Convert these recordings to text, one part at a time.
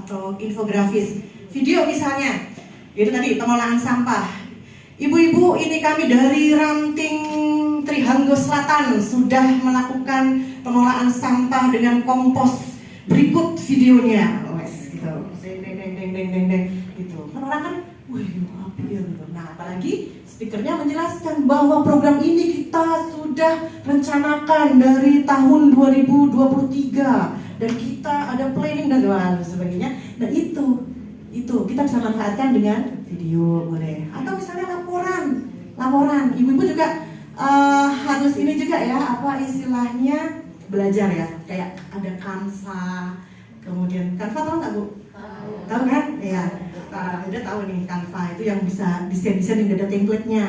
atau infografis. Video misalnya, itu tadi pengolahan sampah. Ibu-ibu, ini kami dari Ranting Trihanggo Selatan sudah melakukan pengolahan sampah dengan kompos. Berikut videonya, wes gitu. Deng, gitu. Kan orang kan, wih, apa ya gitu. Nah, apalagi speakernya menjelaskan bahwa program ini kita sudah rencanakan dari tahun 2023 dan kita ada planning dan sebagainya. Nah itu kita bisa manfaatkan dengan video boleh. Atau misalnya laporan. Ibu-ibu juga harus ini juga ya, apa istilahnya, belajar ya. Kayak ada Canva, kemudian Canva tahu nggak Bu? Tahu kan? Ya, udah tahu nih Canva itu yang bisa desain yang ada template-nya.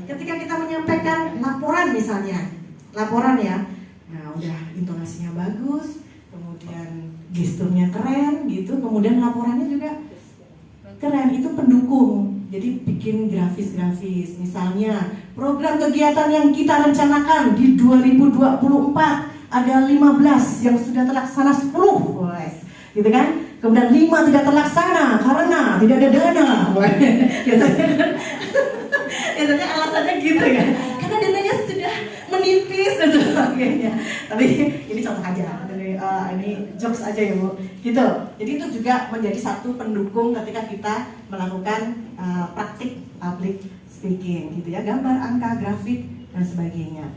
Ketika kita menyampaikan laporan misalnya, ya, nah udah intonasinya bagus, kemudian gesturnya keren gitu, kemudian laporannya juga keren, itu pendukung. Jadi bikin grafis, misalnya program kegiatan yang kita rencanakan di 2024 ada 15 yang sudah terlaksana 10, gitu kan? Kemudian 5 tidak terlaksana karena tidak ada dana. Biasanya alasannya gitu ya, karena dananya sudah menipis dan sebagainya. Tapi ini contoh aja, ini jokes aja ya Bu. Gitu. Jadi itu juga menjadi satu pendukung ketika kita melakukan praktik public speaking, gitu ya, gambar, angka, grafik dan sebagainya.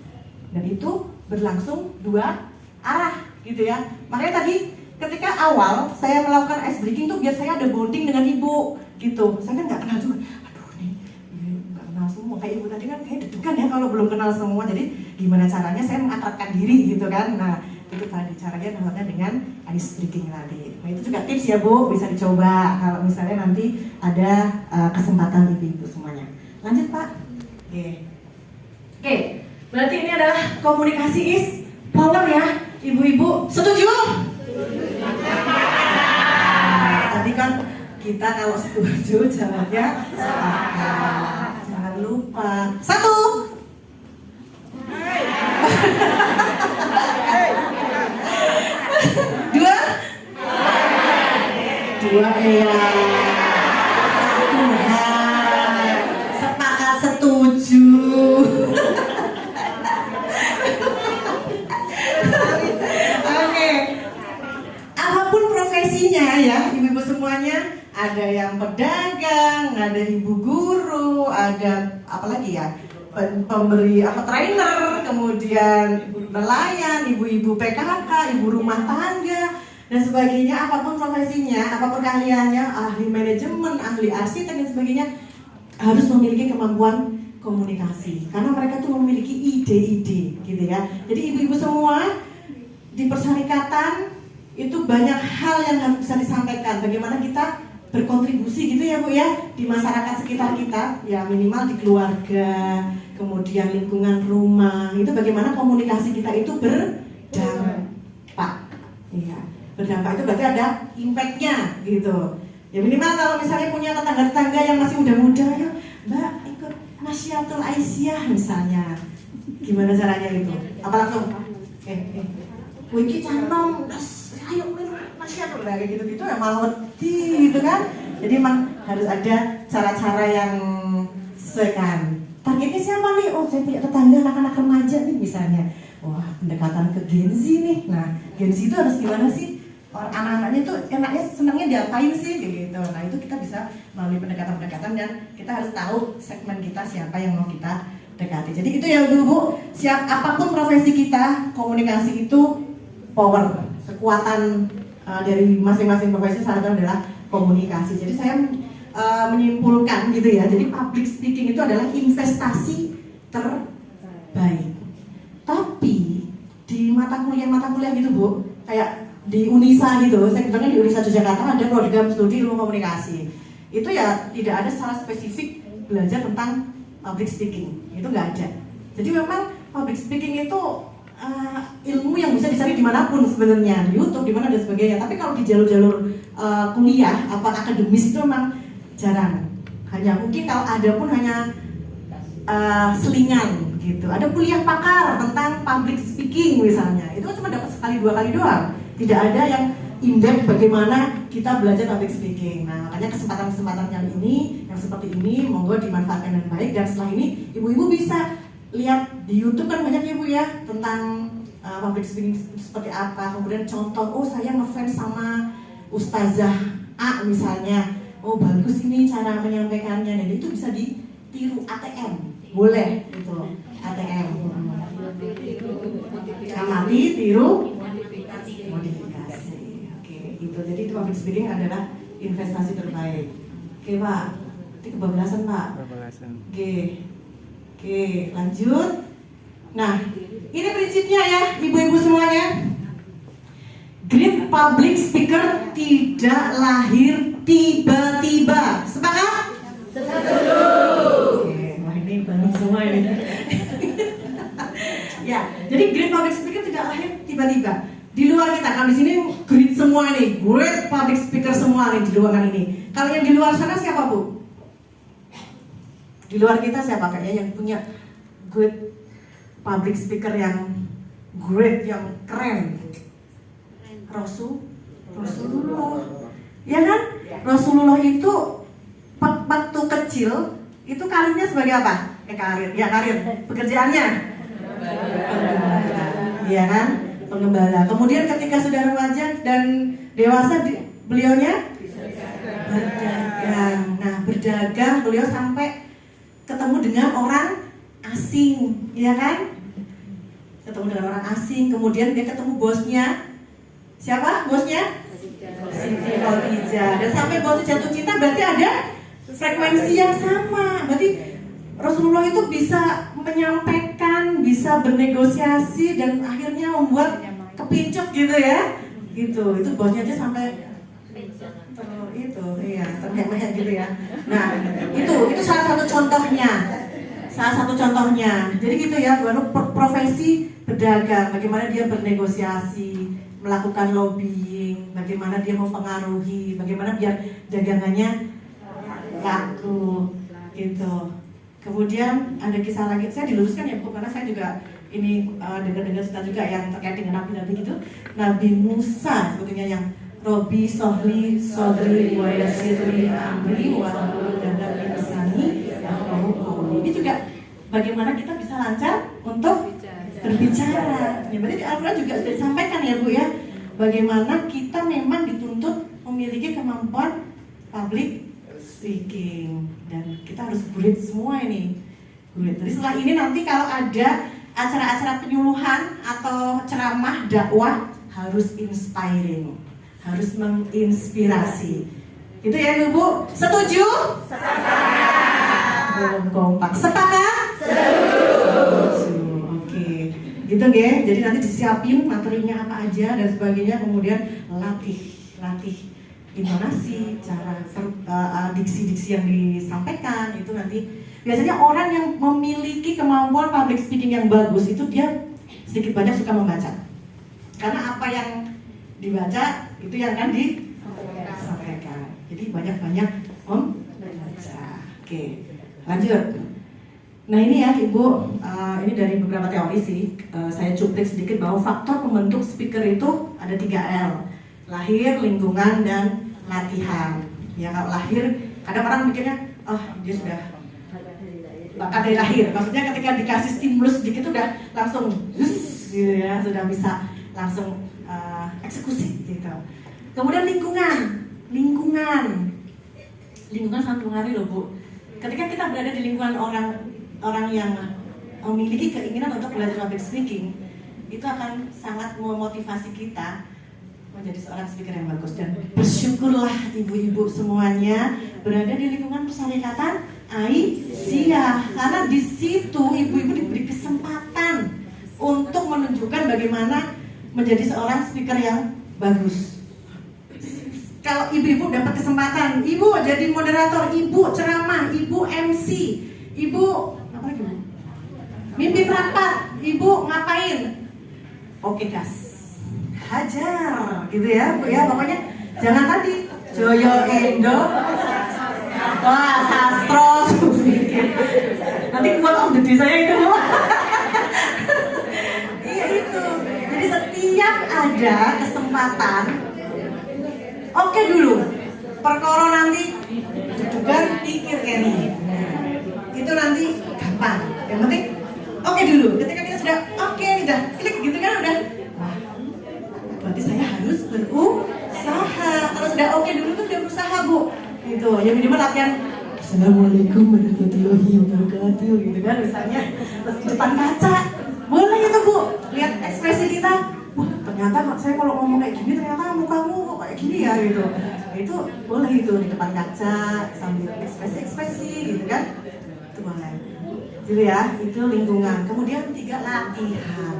Dan itu berlangsung dua arah, gitu ya. Makanya tadi ketika awal saya melakukan ice breaking tuh biar saya ada bonding dengan ibu, gitu. Saya kan nggak kenal juga. Nggak kenal semua, kayak ibu tadi kan kayak deg-degan ya kalau belum kenal semua. Jadi gimana caranya saya mengakrabkan diri gitu kan. Nah itu tadi caranya namanya dengan ice breaking tadi. Nah itu juga tips ya Bu, bisa dicoba kalau misalnya nanti ada kesempatan ibu-ibu semuanya. Lanjut Pak. Oke. Berarti ini adalah komunikasi is power ya ibu-ibu. Setuju? Tadi kan kita kalau setuju jawabnya jangan lupa. 1. Dua ya. Tuhan. Sepakat setuju. Oke. Apapun profesinya ya, ibu-ibu semuanya, ada yang pedagang, ada ibu guru, ada apa lagi ya? Pemberi trainer, kemudian nelayan, ibu-ibu PKK, ibu rumah tangga dan sebagainya. Apapun profesinya, apapun keahliannya, ahli manajemen, ahli arsitek dan sebagainya, harus memiliki kemampuan komunikasi karena mereka tuh memiliki ide-ide, gitu ya. Jadi ibu-ibu semua di persyarikatan itu banyak hal yang harus bisa disampaikan. Bagaimana kita berkontribusi gitu ya Bu ya di masyarakat sekitar kita, ya minimal di keluarga, kemudian lingkungan rumah, itu bagaimana komunikasi kita itu berdampak. Iya, berdampak itu berarti ada impact-nya gitu. Ya minimal kalau misalnya punya tetangga-tetangga yang masih muda-muda, ya Mbak ikut Nasyatul Aisyah misalnya, gimana caranya itu? Apa langsung? Wiki cantom, ayo Nasyatul lah kayak gitu-gitu ya malah gitu kan. Jadi memang harus ada cara-cara yang sesuai kan. Targetnya siapa nih? Oh saya punya tetangga anak-anak remaja nih misalnya. Wah pendekatan ke Gen Z nih. Nah Gen Z itu harus gimana sih? Anak-anaknya tuh enaknya senangnya diapain sih gitu. Nah itu kita bisa melalui pendekatan-pendekatan dan kita harus tahu segmen kita siapa yang mau kita dekati. Jadi itu ya Bu, siap apapun profesi kita, komunikasi itu power, kekuatan dari masing-masing profesi salah satu adalah komunikasi. Jadi saya menyimpulkan gitu ya. Jadi public speaking itu adalah investasi terbaik. Tapi di mata kuliah gitu Bu, kayak di Unisa gitu, saya kebetulan di Unisa Yogyakarta ada program studi ilmu komunikasi. Itu ya tidak ada secara spesifik belajar tentang public speaking, itu nggak ada. Jadi memang public speaking itu ilmu yang bisa dicari dimanapun sebenarnya, di YouTube, di mana dan sebagainya. Tapi kalau di jalur-jalur kuliah, akademis itu memang jarang. Hanya mungkin kalau ada pun hanya selingan gitu. Ada kuliah pakar tentang public speaking misalnya, itu kan cuma dapat sekali dua kali doang. Tidak ada yang in-depth bagaimana kita belajar public speaking. Nah, makanya kesempatan-kesempatan yang ini, yang seperti ini, monggo dimanfaatkan dengan baik. Dan setelah ini, ibu-ibu bisa lihat di YouTube kan banyak ibu ya tentang public speaking seperti apa. Kemudian contoh, oh saya ngefans sama Ustazah A misalnya, oh bagus ini cara menyampaikannya, dan itu bisa ditiru ATM, boleh gitu loh, ATM. Amati, tiru, modifikasi. Oke, itu. Jadi itu public speaking adalah investasi terbaik. Oke Pak, itu kebablasan Pak. Oke, lanjut. Nah, ini prinsipnya ya, ibu-ibu semuanya. Great public speaker tidak lahir tiba-tiba. Sepakat? Setuju. Oke, wah ini banyak semua ini. Ya, jadi great public speaker tidak lahir tiba-tiba. Di luar kita, kan di sini great semua nih, great public speaker semua nih di ruangan ini. Kalau yang di luar sana siapa Bu? Di luar kita siapa kayaknya yang punya great public speaker yang great, yang keren? Rasulullah, ya kan? Rasulullah itu waktu kecil itu karirnya sebagai apa? Karir, pekerjaannya iya kan? Pengembala. Kemudian ketika sudah remaja dan dewasa, beliaunya berdagang. Nah, berdagang beliau sampai ketemu dengan orang asing, ya kan? Ketemu dengan orang asing, kemudian dia ketemu bosnya. Siapa bosnya? Siti Khadijah. Dan sampai bosnya jatuh cinta, berarti ada frekuensi yang sama. Berarti Rasulullah itu bisa menyampaikan, bisa bernegosiasi, dan akhirnya membuat kepincut gitu ya. Gitu. Itu bosnya aja sampai terhemat gitu ya. Nah, itu salah satu contohnya. Jadi gitu ya, baru profesi pedagang, bagaimana dia bernegosiasi, melakukan lobbying, bagaimana dia mempengaruhi, bagaimana biar dagangannya laku gitu. Kemudian ada kisah lagi, saya diluruskan ya Bu, karena saya juga ini dengar-dengar cerita juga yang terkait dengan nabi-nabi gitu. Nabi Musa sebetulnya yang Robi Sohli Sodri wa Yasirli Amri wa dan Isani yang ini juga bagaimana kita bisa lancar untuk berbicara. Ya, berarti di Al-Quran juga sudah disampaikan ya Bu ya, bagaimana kita memang dituntut memiliki kemampuan public speaking, dan kita harus great semua ini. Great. Jadi setelah ini nanti kalau ada acara-acara penyuluhan atau ceramah dakwah harus inspiring, harus menginspirasi. Itu ya Bu. Setuju? Sepakat. Belum kompak. Sepakat? Setuju. Gitu ya, jadi nanti disiapin materinya apa aja dan sebagainya, kemudian latih intonasi, cara diksi-diksi yang disampaikan itu nanti. Biasanya orang yang memiliki kemampuan public speaking yang bagus itu dia sedikit banyak suka membaca, karena apa yang dibaca itu yang akan disampaikan. Jadi banyak-banyak membaca. Oke, lanjut. Nah ini ya Ibu, ini dari beberapa teori sih, saya cuplik sedikit bahwa faktor pembentuk speaker itu ada 3 L, lahir, lingkungan, dan latihan. Ya kalau lahir, kadang orang mikirnya, oh dia sudah bakat dari lahir, maksudnya ketika dikasih stimulus sedikit udah langsung gitu ya, sudah bisa langsung eksekusi gitu. Kemudian lingkungan sangat mempengaruhi loh Bu. Ketika kita berada di lingkungan orang yang memiliki keinginan untuk belajar public speaking, itu akan sangat memotivasi kita menjadi seorang speaker yang bagus. Dan bersyukurlah ibu-ibu semuanya berada di lingkungan persyarikatan Aisyah, karena di situ ibu-ibu diberi kesempatan untuk menunjukkan bagaimana menjadi seorang speaker yang bagus. Kalau ibu-ibu dapat kesempatan, ibu jadi moderator, ibu ceramah, ibu MC, ibu apa lagi Bu? Mimpin rapat, ibu ngapain? Oke gas, hajar, gitu ya Bu ya. Pokoknya jangan tadi Joyo Indo, wah sastro, nanti quote of the day saya itu Bu. Iya itu. Jadi setiap ada kesempatan perkara nanti deg-degan pikir Kenny. Itu nanti gampang. Yang penting oke dulu. Ketika kita sudah oke, udah klik gitu kan udah. Wah, berarti saya harus berusaha. Kalau sudah oke dulu tuh udah berusaha Bu. Itu ya minimal latihan. Assalamualaikum warahmatullahi wabarakatuh gitu kan misalnya. Terus di depan kaca. Boleh itu Bu. Lihat ekspresi kita. Wah, ternyata saya kalau ngomong kayak gini ternyata mukamu kok kayak gini ya gitu. Itu boleh itu di depan kaca sambil ekspresi gitu kan. Itu boleh. Gitu ya, itu lingkungan. Kemudian 3 latihan.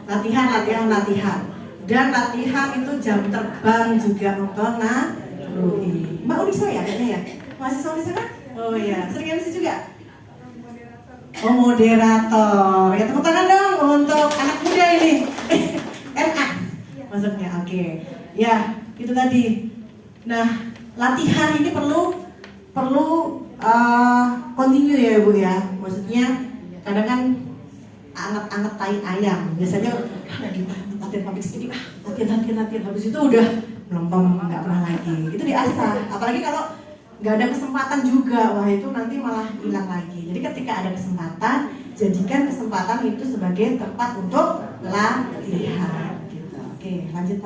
Latihan. Dan latihan itu jam terbang juga mempengaruhi. Mbak Unisa ya kayaknya ya? Mahasiswa di sana? Oh iya, sering MC juga? Oh moderator. Ya tepuk tangan dong untuk anak muda ini. NA maksudnya, oke. Ya, itu tadi. Nah, latihan ini perlu continue ya Bu ya. Maksudnya kadang kan anget tai ayam. Biasanya lagi latihan public speaking, latihan habis itu udah melempem nggak pernah lagi. Itu diasah. Apalagi kalau nggak ada kesempatan juga, wah itu nanti malah hilang lagi. Jadi ketika ada kesempatan, jadikan kesempatan itu sebagai tempat untuk latihan. Gitu. Oke, lanjut.